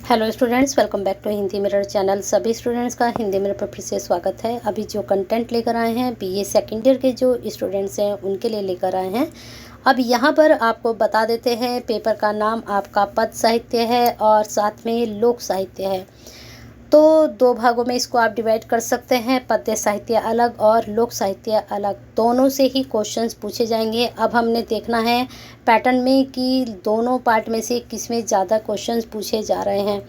Hello students, welcome back to Hindi mirror channel. सभी students का Hindi mirror पर फिर से स्वागत है। अभी जो कंटेंट लेकर आए हैं बीए सेकेंड ईयर के जो स्टूडेंट्स हैं उनके लिए लेकर आए हैं। अब यहाँ पर आपको बता देते हैं, पेपर का नाम आपका पद साहित्य है और साथ में लोक साहित्य है। तो दो भागों में इसको आप डिवाइड कर सकते हैं, पद्य साहित्य अलग और लोक साहित्य अलग। दोनों से ही क्वेश्चंस पूछे जाएंगे। अब हमने देखना है पैटर्न में कि दोनों पार्ट में से किस में ज़्यादा क्वेश्चंस पूछे जा रहे हैं।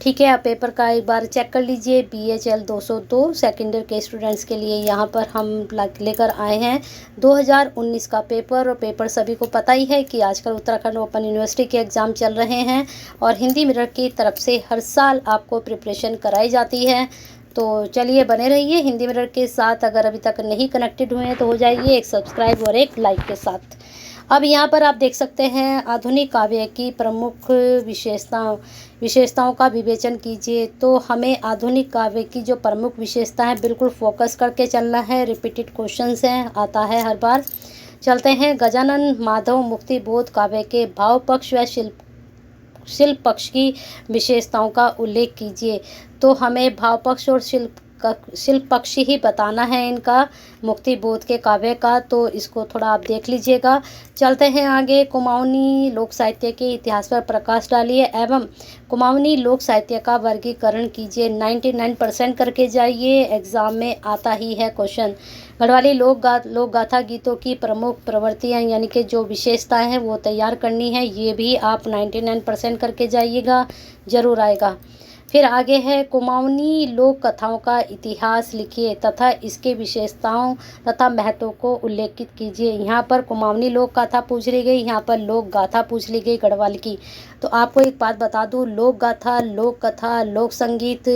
ठीक है, आप पेपर का एक बार चेक कर लीजिए। BHL 202 सेकेंड ईयर के स्टूडेंट्स के लिए यहाँ पर हम लेकर आए हैं 2019 का पेपर। और पेपर सभी को पता ही है कि आजकल उत्तराखंड ओपन यूनिवर्सिटी के एग्ज़ाम चल रहे हैं और हिंदी मिरर की तरफ से हर साल आपको प्रिपरेशन कराई जाती है। तो चलिए बने रहिए हिंदी मिरर के साथ। अगर अभी तक नहीं कनेक्टेड हुए हैं तो हो जाइए एक सब्सक्राइब और एक लाइक के साथ। अब यहाँ पर आप देख सकते हैं आधुनिक काव्य की प्रमुख विशेषताओं का विवेचन कीजिए। तो हमें आधुनिक काव्य की जो प्रमुख विशेषता है बिल्कुल फोकस करके चलना है। रिपीटेड क्वेश्चंस हैं, आता है हर बार। चलते हैं। गजानन माधव मुक्ति बोध काव्य के भाव पक्ष व शिल्प पक्ष की विशेषताओं का उल्लेख कीजिए। तो हमें भाव पक्ष और शिल्प पक्ष ही बताना है इनका, मुक्ति बोध के काव्य का। तो इसको थोड़ा आप देख लीजिएगा। चलते हैं आगे। कुमाऊनी लोक साहित्य के इतिहास पर प्रकाश डालिए एवं कुमाऊनी लोक साहित्य का वर्गीकरण कीजिए। 99% करके जाइए, एग्ज़ाम में आता ही है क्वेश्चन। गढ़वाली लोक गाथा गीतों की प्रमुख प्रवृत्तियाँ यानी कि जो विशेषताएं हैं वो तैयार करनी है। ये भी आप 99% करके जाइएगा, ज़रूर आएगा। फिर आगे है कुमाऊनी लोक कथाओं का इतिहास लिखिए तथा इसके विशेषताओं तथा महत्व को उल्लेखित कीजिए। यहाँ पर कुमाऊनी लोक कथा पूछ ली गई, यहाँ पर लोक गाथा पूछ ली गई गढ़वाल की। तो आपको एक बात बता दूँ, लोक गाथा, लोक कथा, लोक संगीत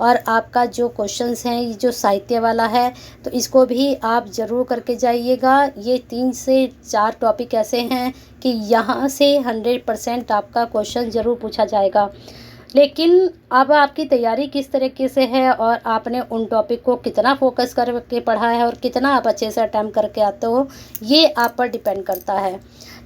और आपका जो क्वेश्चंस हैं ये जो साहित्य वाला है तो इसको भी आप ज़रूर करके जाइएगा। ये 3 से 4 टॉपिक ऐसे हैं कि यहाँ से 100% आपका क्वेश्चन ज़रूर पूछा जाएगा। लेकिन अब आपकी तैयारी किस तरीके से है और आपने उन टॉपिक को कितना फोकस करके पढ़ा है और कितना आप अच्छे से अटैम्प्ट करके आते हो, ये आप पर डिपेंड करता है।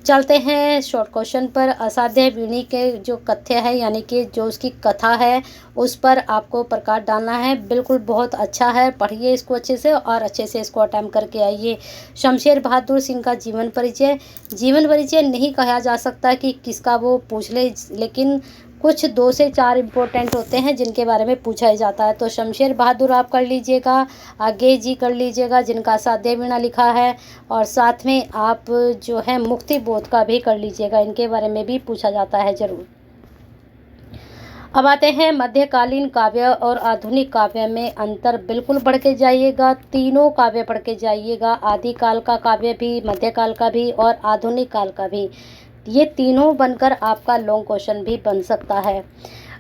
चलते हैं शॉर्ट क्वेश्चन पर। असाध्य वीणी के जो कथ्य है यानी कि जो उसकी कथा है उस पर आपको प्रकाश डालना है। बिल्कुल बहुत अच्छा है, पढ़िए इसको अच्छे से और अच्छे से इसको अटैम्प्ट करके आइए। शमशेर बहादुर सिंह का जीवन परिचय नहीं कहा जा सकता कि किसका वो पूछ ले, लेकिन कुछ 2 से 4 इम्पोर्टेंट होते हैं जिनके बारे में पूछा ही जाता है। तो शमशेर बहादुर आप कर लीजिएगा, आगे जी कर लीजिएगा जिनका असाध्य वीणा लिखा है, और साथ में आप जो है मुक्ति बोध का भी कर लीजिएगा, इनके बारे में भी पूछा जाता है ज़रूर। अब आते हैं मध्यकालीन काव्य और आधुनिक काव्य में अंतर बिल्कुल पढ़ के जाइएगा। तीनों काव्य पढ़ के जाइएगा, आदिकाल का काव्य भी, मध्यकाल का भी और आधुनिक काल का भी। ये तीनों बनकर आपका लॉन्ग क्वेश्चन भी बन सकता है।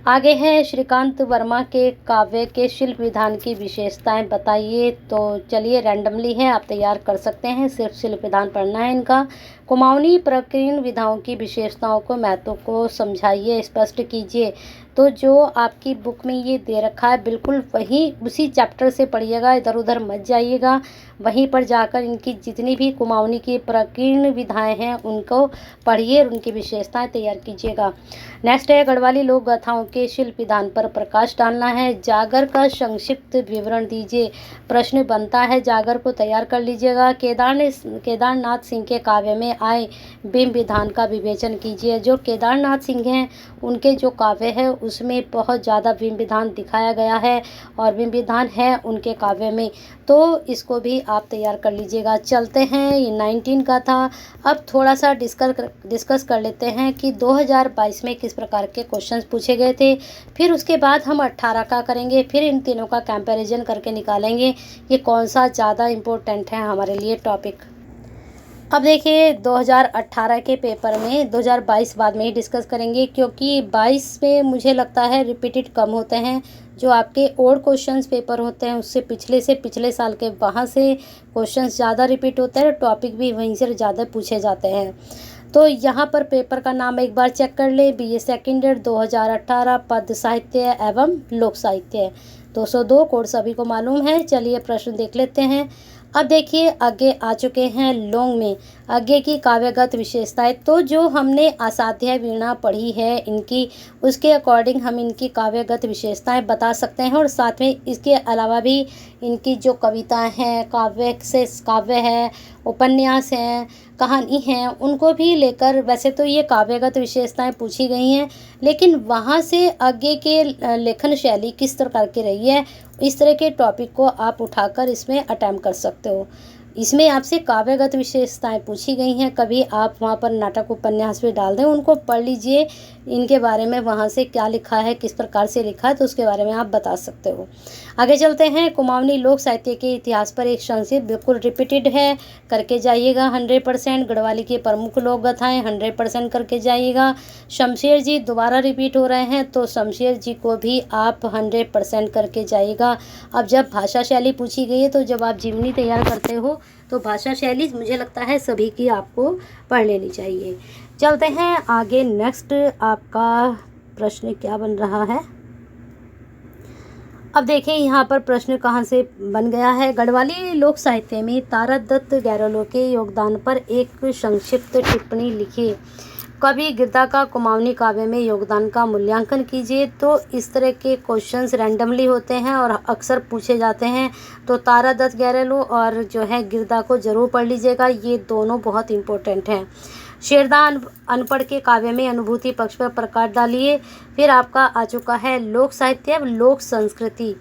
आगे है श्रीकांत वर्मा के काव्य के शिल्प विधान की विशेषताएं बताइए। तो चलिए रैंडमली है, आप तैयार कर सकते हैं, सिर्फ शिल्प विधान पढ़ना है इनका। कुमाऊनी प्रकीर्ण विधाओं की विशेषताओं को, महत्व को समझाइए, स्पष्ट कीजिए। तो जो आपकी बुक में ये दे रखा है बिल्कुल वही उसी चैप्टर से पढ़िएगा, इधर उधर मत जाइएगा। वहीं पर जाकर इनकी जितनी भी कुमाऊनी की प्रकीर्ण विधाएं हैं उनको पढ़िए और उनकी विशेषताएं तैयार कीजिएगा। नेक्स्ट है गढ़वाली लोक गाथाओं के शिल्प विधान पर प्रकाश डालना है। जागर का संक्षिप्त विवरण दीजिए। प्रश्न बनता है, जागर को तैयार कर लीजिएगा। केदारनाथ सिंह के काव्य में आए बिंब विधान का विवेचन कीजिए। जो केदारनाथ सिंह हैं उनके जो काव्य है उसमें बहुत ज़्यादा बिंब विधान दिखाया गया है और बिंब विधान है उनके काव्य में, तो इसको भी आप तैयार कर लीजिएगा। चलते हैं, ये 19 का था। अब थोड़ा सा डिस्कस कर लेते हैं कि 2022 में किस प्रकार के क्वेश्चंस पूछे गए थे। फिर उसके बाद हम 18 का करेंगे, फिर इन तीनों का कंपैरिजन करके निकालेंगे ये कौन सा ज़्यादा इम्पोर्टेंट है हमारे लिए टॉपिक। अब देखिए 2018 के पेपर में 2022 बाद में ही डिस्कस करेंगे, क्योंकि 22 में मुझे लगता है रिपीटेड कम होते हैं। जो आपके ओल्ड क्वेश्चंस पेपर होते हैं उससे पिछले साल के वहाँ से क्वेश्चंस ज़्यादा रिपीट होते हैं, टॉपिक भी वहीं से ज़्यादा पूछे जाते हैं। तो यहाँ पर पेपर का नाम एक बार चेक कर ले, BA सेकेंड ईयर 2018 पद्य साहित्य एवं लोक साहित्य 202 कोड सभी को मालूम है। चलिए प्रश्न देख लेते हैं। अब देखिए आगे आ चुके हैं लोंग में आगे की काव्यगत विशेषताएं। तो जो हमने असाध्य वीणा पढ़ी है इनकी, उसके अकॉर्डिंग हम इनकी काव्यगत विशेषताएं बता सकते हैं। और साथ में इसके अलावा भी इनकी जो कविताएं हैं, काव्य है, उपन्यास हैं, कहानी हैं, उनको भी लेकर, वैसे तो ये काव्यगत विशेषताएं पूछी गई हैं, लेकिन वहाँ से आगे के लेखन शैली किस प्रकार की रही है, इस तरह के टॉपिक को आप उठाकर इसमें अटेम्प्ट कर सकते हो। इसमें आपसे काव्यगत विशेषताएं पूछी गई हैं, कभी आप वहाँ पर नाटक उपन्यास भी डाल दें, उनको पढ़ लीजिए, इनके बारे में वहाँ से क्या लिखा है, किस प्रकार से लिखा है, तो उसके बारे में आप बता सकते हो। आगे चलते हैं। कुमाऊनी लोक साहित्य के इतिहास पर एक संक्षिप्त, बिल्कुल रिपीटेड है, करके जाइएगा 100%। गढ़वाली की प्रमुख लोक गाथाएँ 100% करके जाइएगा। शमशेर जी दोबारा रिपीट हो रहे हैं, तो शमशेर जी को भी आप 100% करके जाइएगा। अब जब भाषा शैली पूछी गई है, तो जब आप जीवनी तैयार करते हो तो भाषा शैली मुझे लगता है सभी की आपको पढ़ लेनी चाहिए। चलते हैं आगे। नेक्स्ट आपका प्रश्न क्या बन रहा है। अब देखें यहाँ पर प्रश्न कहाँ से बन गया है। गढ़वाली लोक साहित्य में तारा दत्त गैरोलो के योगदान पर एक संक्षिप्त टिप्पणी लिखिए। कवि गिरदा का कुमाऊनी काव्य में योगदान का मूल्यांकन कीजिए। तो इस तरह के क्वेश्चंस रैंडमली होते हैं और अक्सर पूछे जाते हैं। तो तारा दत्त गैरोलो और जो है गिरदा को ज़रूर पढ़ लीजिएगा, ये दोनों बहुत इंपॉर्टेंट हैं। शेरदान अनपढ़ के काव्य में अनुभूति पक्ष पर प्रकाश डालिए। फिर आपका आ चुका है लोक साहित्य लोक संस्कृति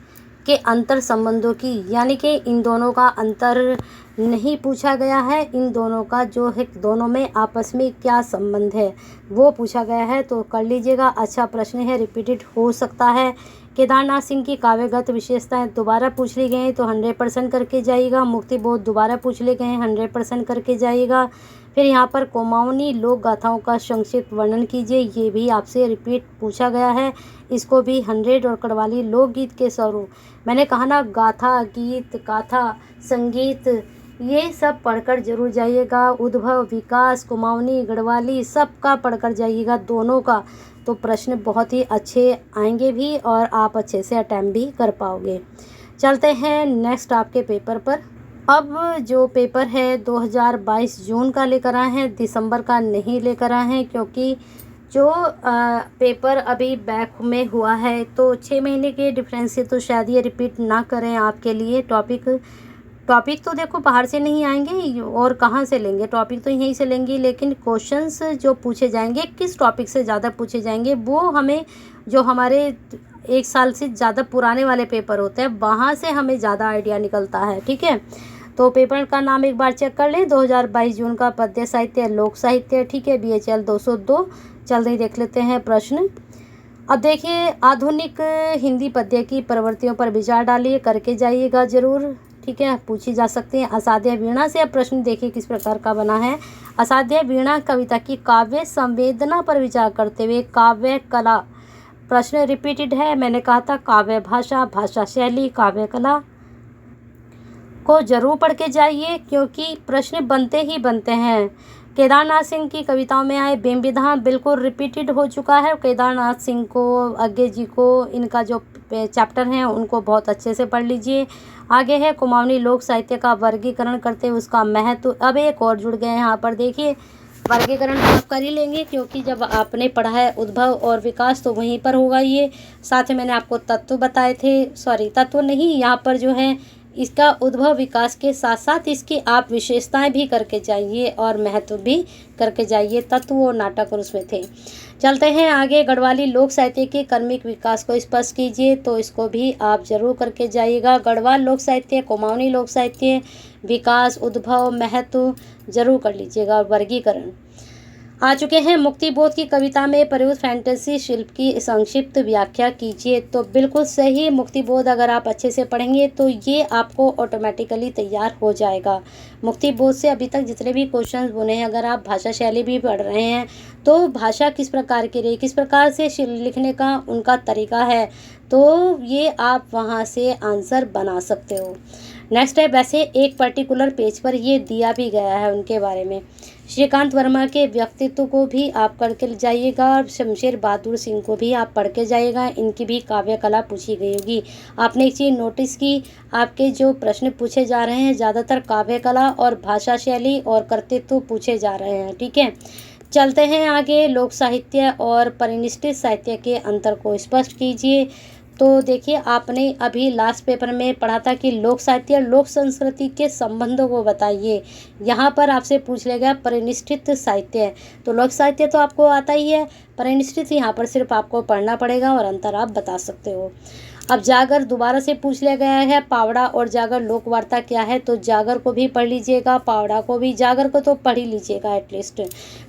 के अंतर संबंधों की, यानी कि इन दोनों का अंतर नहीं पूछा गया है, इन दोनों का जो है दोनों में आपस में क्या संबंध है वो पूछा गया है, तो कर लीजिएगा। अच्छा प्रश्न है, रिपीटेड हो सकता है। केदारनाथ सिंह की काव्यगत विशेषताएं दोबारा पूछ ली गई हैं, तो 100% करके जाइएगा। मुक्ति बोध दोबारा पूछ ले गए हैं, 100% करके जाइएगा। फिर यहाँ पर कुमाऊनी लोक गाथाओं का संक्षिप्त वर्णन कीजिए, ये भी आपसे रिपीट पूछा गया है, इसको भी 100। और गढ़वाली लोकगीत के स्वरूप, मैंने कहा ना, गाथा, गीत, गाथा, संगीत, ये सब पढ़कर जरूर जाइएगा। उद्भव, विकास, कुमाऊनी, गढ़वाली सब का पढ़कर जाइएगा, दोनों का, तो प्रश्न बहुत ही अच्छे आएंगे भी और आप अच्छे से अटेम्प्ट भी कर पाओगे। चलते हैं नेक्स्ट आपके पेपर पर। अब जो पेपर है 2022 जून का लेकर आए हैं, दिसंबर का नहीं लेकर आए हैं, क्योंकि जो पेपर अभी बैक में हुआ है, तो 6 महीने के डिफरेंस से तो शायद ये रिपीट ना करें आपके लिए। टॉपिक तो देखो बाहर से नहीं आएंगे और कहाँ से लेंगे, टॉपिक तो यहीं से लेंगे, लेकिन क्वेश्चंस जो पूछे जाएंगे किस टॉपिक से ज़्यादा पूछे जाएंगे, वो हमें, जो हमारे 1 साल से ज़्यादा पुराने वाले पेपर होते हैं, वहाँ से हमें ज़्यादा आइडिया निकलता है। ठीक है, तो पेपर का नाम एक बार चेक कर लें, 2022 जून का पद्य साहित्य लोक साहित्य। ठीक है, BHL 202। जल्दी देख लेते हैं प्रश्न। अब देखिए, आधुनिक हिंदी पद्य की प्रवृत्तियों पर विचार डालिए, करके जाइएगा ज़रूर। ठीक है, पूछी जा सकती हैं। असाध्य वीणा से अब प्रश्न देखिए किस प्रकार का बना है। असाध्य वीणा कविता की काव्य संवेदना पर विचार करते हुए काव्य कला, प्रश्न रिपीटेड है, मैंने कहा था काव्य भाषा, भाषा शैली, काव्य कला को जरूर पढ़ के जाइए, क्योंकि प्रश्न बनते ही बनते हैं। केदारनाथ सिंह की कविताओं में आए बिंब विधान बिल्कुल रिपीटेड हो चुका है। केदारनाथ सिंह को, अज्ञे जी को, इनका जो चैप्टर हैं उनको बहुत अच्छे से पढ़ लीजिए। आगे है कुमाऊनी लोक साहित्य का वर्गीकरण करते हुए उसका महत्व। अब एक और जुड़ गए हैं यहाँ पर, देखिए वर्गीकरण तो आप कर ही लेंगे, क्योंकि जब आपने पढ़ा है उद्भव और विकास तो वहीं पर होगा ये। साथ में मैंने आपको तत्व बताए थे, सॉरी तत्व नहीं, यहाँ पर जो है इसका उद्भव विकास के साथ साथ इसकी आप विशेषताएं भी करके जाइए और महत्व भी करके जाइए। तत्व और नाटक और उसमें थे। चलते हैं आगे। गढ़वाली लोक साहित्य के क्रमिक विकास को स्पष्ट कीजिए, तो इसको भी आप जरूर करके जाइएगा। गढ़वाल लोक साहित्य, कुमाऊनी लोक साहित्य, विकास, उद्भव, महत्व जरूर कर लीजिएगा। और वर्गीकरण आ चुके हैं। मुक्तिबोध की कविता में प्रयुक्त फैंटेसी शिल्प की संक्षिप्त व्याख्या कीजिए, तो बिल्कुल सही। मुक्तिबोध अगर आप अच्छे से पढ़ेंगे तो ये आपको ऑटोमेटिकली तैयार हो जाएगा। मुक्ति बोध से अभी तक जितने भी क्वेश्चंस बने हैं, अगर आप भाषा शैली भी पढ़ रहे हैं तो भाषा किस प्रकार की रही, किस प्रकार से लिखने का उनका तरीका है, तो ये आप वहाँ से आंसर बना सकते हो। नेक्स्ट है, वैसे एक पर्टिकुलर पेज पर ये दिया भी गया है उनके बारे में। श्रीकांत वर्मा के व्यक्तित्व को भी आप पढ़ के जाइएगा और शमशेर बहादुर सिंह को भी आप पढ़ के जाइएगा, इनकी भी काव्य कला पूछी गई होगी। आपने एक चीज़ नोटिस की, आपके जो प्रश्न पूछे जा रहे हैं ज़्यादातर काव्य कला और भाषा शैली और कर्तृत्व पूछे जा रहे हैं। ठीक है, चलते हैं आगे। लोक साहित्य और परिनिष्ठित साहित्य के अंतर को स्पष्ट कीजिए। तो देखिए, आपने अभी लास्ट पेपर में पढ़ा था कि लोक साहित्य और लोक संस्कृति के संबंधों को बताइए। यहाँ पर आपसे पूछ लिया गया परिनिष्ठित साहित्य, तो लोक साहित्य तो आपको आता ही है, परिनिष्ठित यहाँ पर सिर्फ आपको पढ़ना पड़ेगा और अंतर आप बता सकते हो। अब जागर दोबारा से पूछ लिया गया है, पावड़ा और जागर लोक वार्ता क्या है, तो जागर को भी पढ़ लीजिएगा, पावड़ा को भी, जागर को तो पढ़ ही लीजिएगा एटलीस्ट।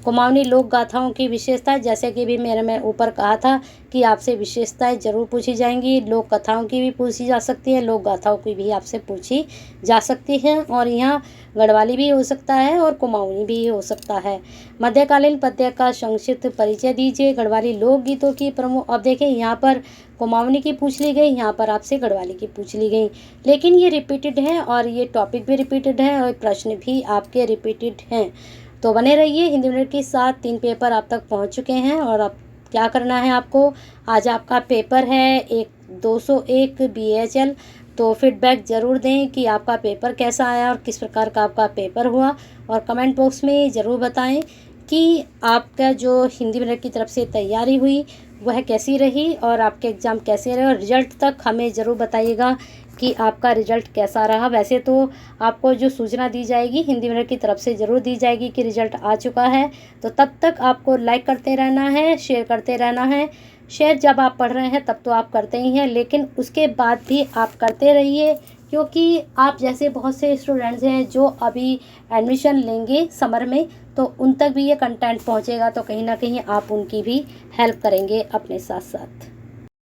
कुमाऊनी लोक गाथाओं की विशेषताएं, जैसे कि भी मैं ऊपर कहा था कि आपसे विशेषताएं जरूर पूछी जाएंगी, लोक कथाओं की भी पूछी जा सकती है, लोक गाथाओं की भी आपसे पूछी जा सकती है, और यहाँ गढ़वाली भी हो सकता है और कुमाऊनी भी हो सकता है। मध्यकालीन पद्य का संक्षिप्त परिचय दीजिए, गढ़वाली लोकगीतों की प्रमुख। अब देखें, यहाँ पर कुमाऊनी की पूछ ली गई, यहाँ पर आपसे गढ़वाली की पूछ ली गई, लेकिन ये रिपीटेड है और ये टॉपिक भी रिपीटेड है और प्रश्न भी आपके रिपीटेड हैं। तो बने रहिए, हिंदी मिनट के साथ 3 पेपर आप तक पहुँच चुके हैं। और अब क्या करना है आपको, आज आपका पेपर है एक 201 BHL, तो फीडबैक ज़रूर दें कि आपका पेपर कैसा आया और किस प्रकार का आपका पेपर हुआ, और कमेंट बॉक्स में ज़रूर बताएं कि आपका जो हिंदी मिनट की तरफ से तैयारी हुई वह कैसी रही और आपके एग्ज़ाम कैसे रहे, और रिज़ल्ट तक हमें ज़रूर बताइएगा कि आपका रिज़ल्ट कैसा रहा। वैसे तो आपको जो सूचना दी जाएगी हिंदी मिनट की तरफ से ज़रूर दी जाएगी कि रिज़ल्ट आ चुका है, तो तब तक आपको लाइक करते रहना है, शेयर करते रहना है। शेयर जब आप पढ़ रहे हैं तब तो आप करते ही हैं, लेकिन उसके बाद भी आप करते रहिए, क्योंकि आप जैसे बहुत से स्टूडेंट्स हैं जो अभी एडमिशन लेंगे समर में, तो उन तक भी ये कंटेंट पहुंचेगा, तो कहीं ना कहीं आप उनकी भी हेल्प करेंगे अपने साथ साथ।